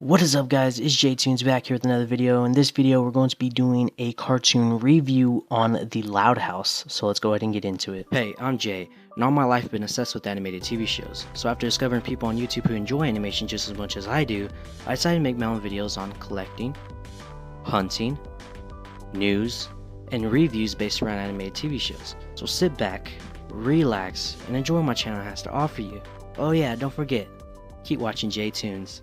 What is up, guys? It's Jay Toonz back here with another video. In this video, we're going to be doing a cartoon review on The Loud House. So let's go ahead and get into it. Hey, I'm Jay, and all my life I've been obsessed with animated TV shows. So after discovering people on YouTube who enjoy animation just as much as I do, I decided to make my own videos on collecting, hunting, news, and reviews based around animated TV shows. So sit back, relax, and enjoy what my channel has to offer you. Oh yeah, don't forget, keep watching Jay Toonz.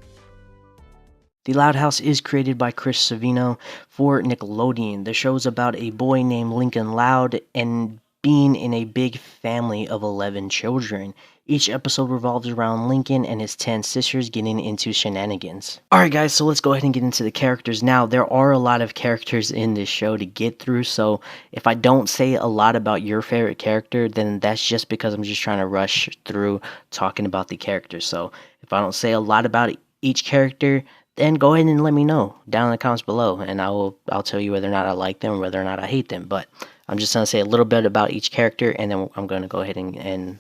The Loud House is created by Chris Savino for Nickelodeon. The show is about a boy named Lincoln Loud and being in a big family of 11 children. Each episode revolves around Lincoln and his 10 sisters getting into shenanigans. Alright guys, so let's go ahead and get into the characters now. There are a lot of characters in this show to get through, so if I don't say a lot about your favorite character, then that's just because I'm just trying to rush through talking about the characters. So if I don't say a lot about each character, then go ahead and let me know down in the comments below, and I'll tell you whether or not I like them or whether or not I hate them. But I'm just gonna say a little bit about each character, and then I'm gonna go ahead and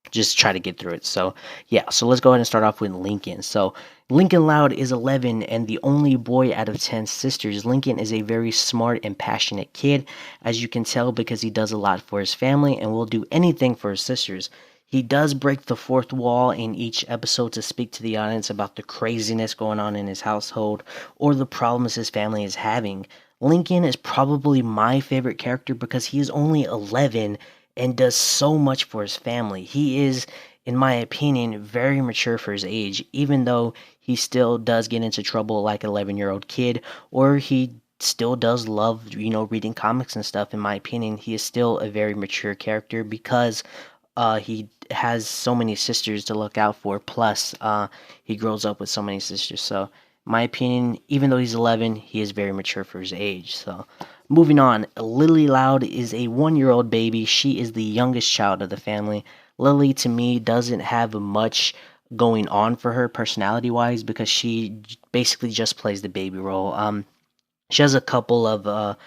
just try to get through it. So yeah, so let's go ahead and start off with Lincoln. So Lincoln Loud is 11 and the only boy out of 10 sisters. Lincoln is a very smart and passionate kid, as you can tell, because he does a lot for his family and will do anything for his sisters. He does break the fourth wall in each episode to speak to the audience about the craziness going on in his household or the problems his family is having. Lincoln is probably my favorite character because he is only 11 and does so much for his family. He is, in my opinion, very mature for his age, even though he still does get into trouble like an 11-year-old kid, or he still does love, reading comics and stuff. In my opinion, he is still a very mature character because he has so many sisters to look out for. Plus, he grows up with so many sisters. So, my opinion, even though he's 11, he is very mature for his age. So, moving on, Lily Loud is a 1-year-old baby. She is the youngest child of the family. Lily, to me, doesn't have much going on for her personality wise because she basically just plays the baby role. She has a couple of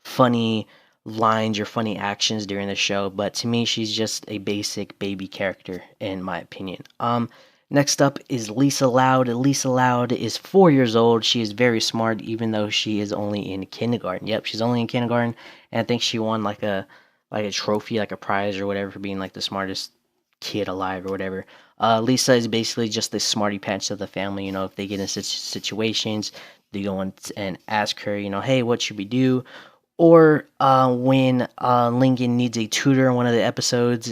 funny lines or funny actions during the show, but to me, she's just a basic baby character, in my opinion. Next up is Lisa Loud. Lisa Loud is 4 years old. She is very smart, even though she is only in kindergarten. Yep, she's only in kindergarten, and I think she won like a trophy, like a prize or whatever, for being like the smartest kid alive or whatever. Lisa is basically just the smarty pants of the family. If they get in such situations, they go and ask her, hey, what should we do? Or when Lincoln needs a tutor in one of the episodes,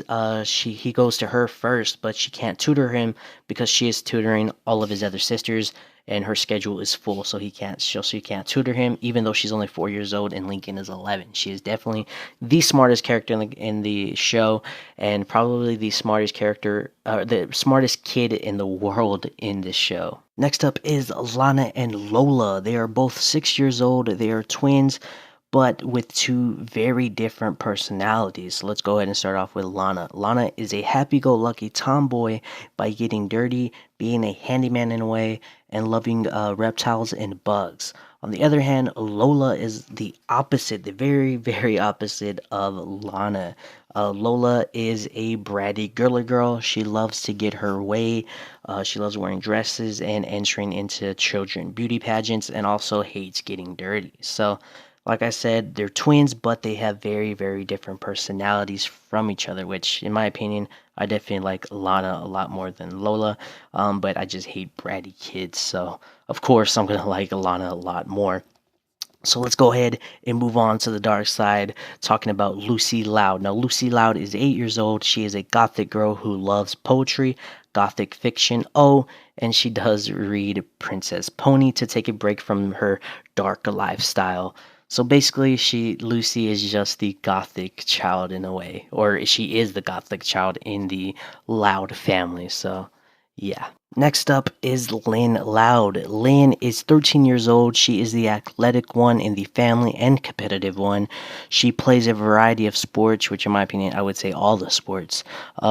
he goes to her first, but she can't tutor him because she is tutoring all of his other sisters, and her schedule is full, so she can't tutor him, even though she's only 4 years old and Lincoln is 11. She is definitely the smartest character in the show, and probably the smartest kid in the world in this show. Next up is Lana and Lola. They are both 6 years old. They are twins, but with two very different personalities. So let's go ahead and start off with Lana. Lana is a happy-go-lucky tomboy by getting dirty, being a handyman in a way, and loving reptiles and bugs. On the other hand, Lola is the opposite, the very, very opposite of Lana. Lola is a bratty girly girl. She loves to get her way. She loves wearing dresses and entering into children beauty pageants, and also hates getting dirty. So, like I said, they're twins, but they have very, very different personalities from each other, which, in my opinion, I definitely like Lana a lot more than Lola, but I just hate bratty kids, so of course I'm going to like Lana a lot more. So let's go ahead and move on to the dark side, talking about Lucy Loud. Now, Lucy Loud is 8 years old. She is a gothic girl who loves poetry, gothic fiction, and she does read Princess Pony to take a break from her dark lifestyle. So basically, Lucy is just the gothic child in a way, or she is the gothic child in the Loud family. So yeah. Next up is Lynn Loud. Lynn is 13 years old. She is the athletic one in the family and competitive one. She plays a variety of sports, which in my opinion, I would say all the sports.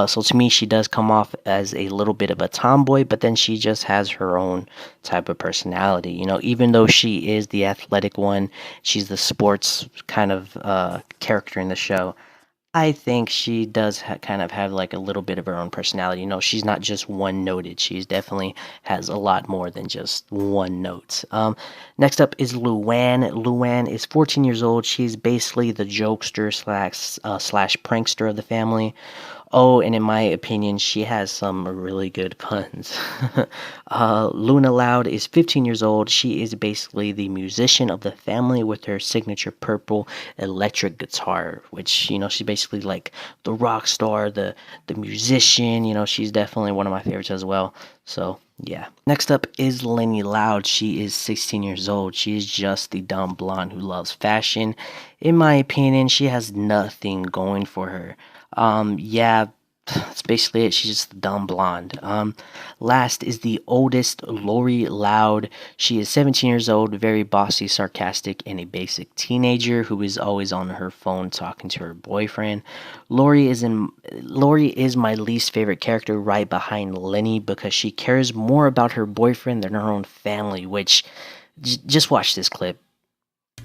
So to me, she does come off as a little bit of a tomboy, but then she just has her own type of personality. Even though she is the athletic one, she's the sports kind of character in the show. I think she does kind of have like a little bit of her own personality. She's not just one noted. She's definitely has a lot more than just one note. Next up is Luann. Luann is 14 years old. She's basically the jokester slash prankster of the family. Oh, and in my opinion, she has some really good puns. Luna Loud is 15 years old. She is basically the musician of the family with her signature purple electric guitar, which, she's basically like the rock star, the musician. She's definitely one of my favorites as well. So, yeah. Next up is Lenny Loud. She is 16 years old. She is just the dumb blonde who loves fashion. In my opinion, she has nothing going for her. Yeah, that's basically it. She's just a dumb blonde. Last is the oldest, Lori Loud. She is 17 years old, very bossy, sarcastic, and a basic teenager who is always on her phone talking to her boyfriend. Lori is my least favorite character, right behind Lenny, because she cares more about her boyfriend than her own family. Which, just watch this clip.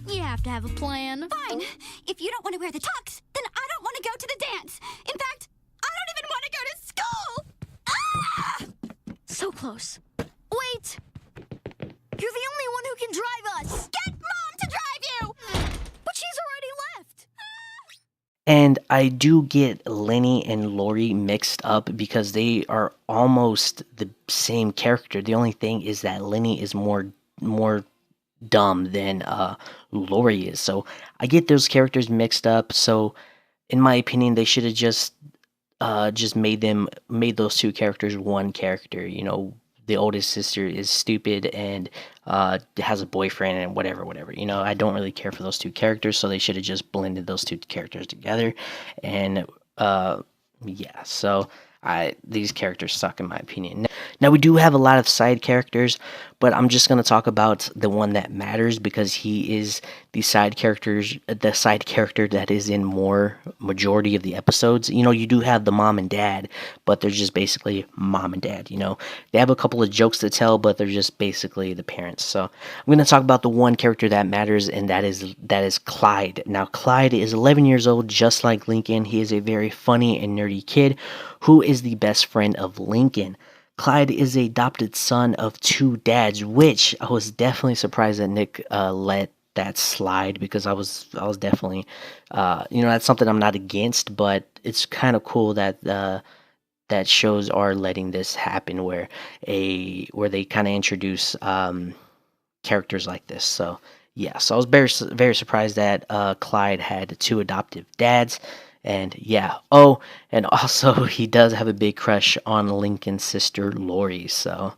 You have to have a plan. Fine. If you don't want to wear the tux, then I don't want to go to the dance. In fact, I don't even want to go to school. Ah! So close. Wait. You're the only one who can drive us. Get Mom to drive you. But she's already left. And I do get Lenny and Lori mixed up because they are almost the same character. The only thing is that Lenny is more dumb than Lori is. So I get those characters mixed up. So in my opinion, they should have just made those two characters one character. The oldest sister is stupid and has a boyfriend and whatever. I don't really care for those two characters, so they should have just blended those two characters together. And yeah, so these characters suck in my opinion. Now we do have a lot of side characters, but I'm just gonna talk about the one that matters because he is the side character that is in more majority of the episodes. You do have the mom and dad, but they're just basically mom and dad. They have a couple of jokes to tell, but they're just basically the parents. So I'm gonna talk about the one character that matters, and that is Clyde. Now Clyde is 11 years old, just like Lincoln. He is a very funny and nerdy kid who is the best friend of Lincoln. Clyde is the adopted son of two dads, which I was definitely surprised that Nick let that slide because I was definitely, that's something I'm not against, but it's kind of cool that that shows are letting this happen where they kind of introduce characters like this. So yeah, so I was very surprised that Clyde had two adoptive dads. And yeah, oh, and also he does have a big crush on Lincoln's sister Lori. So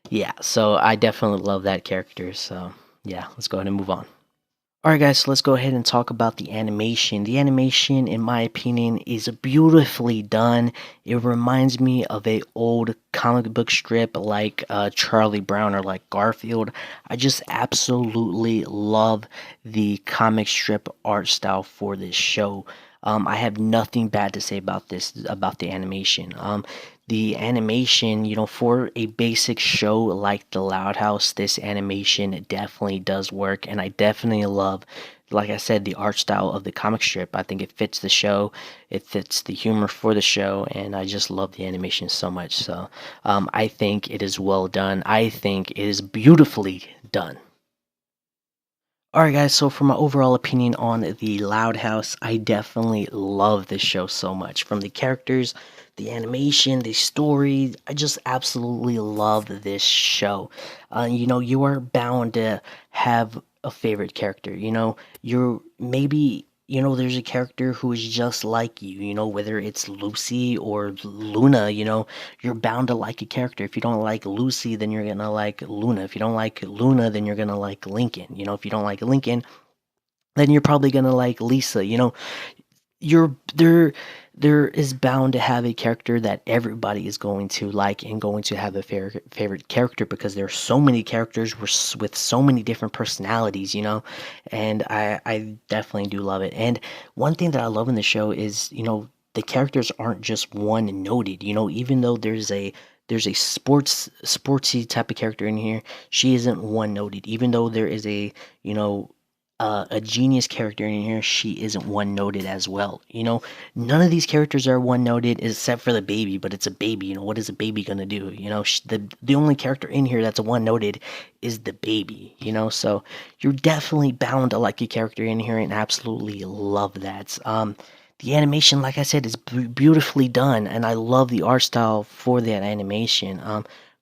yeah, so I definitely love that character. So yeah, let's go ahead and move on. Alright guys, so let's go ahead and talk about the animation. The animation, in my opinion, is beautifully done. It reminds me of a old comic book strip like Charlie Brown or like Garfield. I just absolutely love the comic strip art style for this show. I have nothing bad to say about the animation. The animation, for a basic show like The Loud House, this animation definitely does work, and I definitely love, like I said, the art style of the comic strip. I think it fits the show, it fits the humor for the show, and I just love the animation so much. So I think it is well done. I think it is beautifully done. Alright guys, so for my overall opinion on The Loud House, I definitely love this show so much. From the characters, the animation, the story, I just absolutely love this show. You are bound to have a favorite character. You're maybe there's a character who is just like you. Whether it's Lucy or Luna. You're bound to like a character. If you don't like Lucy, then you're gonna like Luna. If you don't like Luna, then you're gonna like Lincoln. If you don't like Lincoln, then you're probably gonna like Lisa. You're there is bound to have a character that everybody is going to like and going to have a favorite character because there are so many characters with so many different personalities, and I definitely do love it. And one thing that I love in the show is the characters aren't just one noted. Even though there's a sportsy type of character in here, she isn't one noted. Even though there is a a genius character in here, she isn't one noted as well. None of these characters are one noted except for the baby, but it's a baby. What is a baby gonna do? The only character in here that's a one noted is the baby. So you're definitely bound to like a character in here and absolutely love that. The animation, like I said, is beautifully done, and I love the art style for that animation.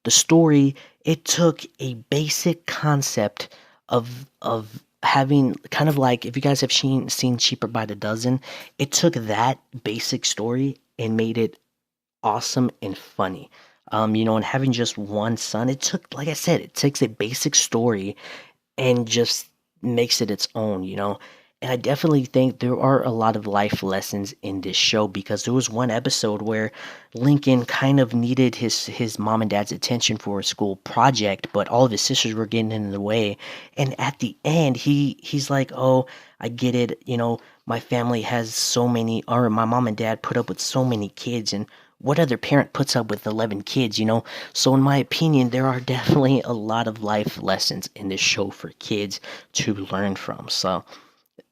The story, it took a basic concept of having kind of like, if you guys have seen Cheaper by the Dozen, it took that basic story and made it awesome and funny. And having just one son, it took, like I said, it takes a basic story and just makes it its own. And I definitely think there are a lot of life lessons in this show, because there was one episode where Lincoln kind of needed his mom and dad's attention for a school project, but all of his sisters were getting in the way. And at the end, he's like, "Oh, I get it. My family has so many, or my mom and dad put up with so many kids, and what other parent puts up with 11 kids?" So in my opinion, there are definitely a lot of life lessons in this show for kids to learn from. So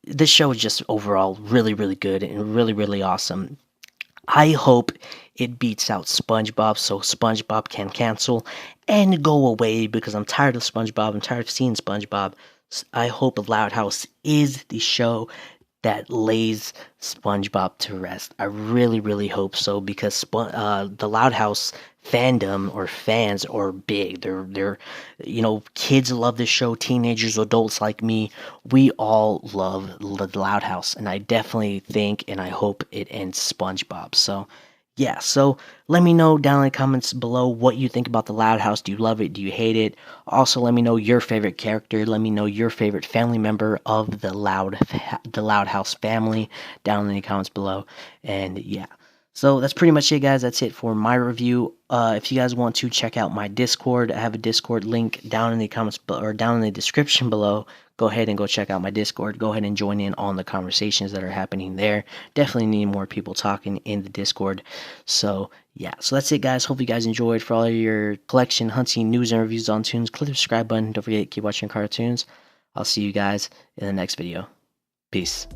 this show is just overall really, really good and really, really awesome. I hope it beats out SpongeBob so SpongeBob can cancel and go away, because I'm tired of SpongeBob. I'm tired of seeing SpongeBob. I hope Loud House is the show that lays SpongeBob to rest. I really, really hope so, because the Loud House fandom or fans are big. Kids love this show. Teenagers, adults like me, we all love the Loud House, and I definitely think and I hope it ends SpongeBob. So yeah, so let me know down in the comments below what you think about the Loud House. Do you love it? Do you hate it? Also, let me know your favorite character. Let me know your favorite family member of the Loud House family down in the comments below. And yeah, so that's pretty much it, guys. That's it for my review. If you guys want to check out my Discord, I have a Discord link down in the comments or down in the description below. Go ahead and go check out my Discord. Go ahead and join in on the conversations that are happening there. Definitely need more people talking in the Discord. So yeah, so that's it, guys. Hope you guys enjoyed. For all of your collection, hunting, news, and reviews on Toonz, click the subscribe button. Don't forget to keep watching cartoons. I'll see you guys in the next video. Peace.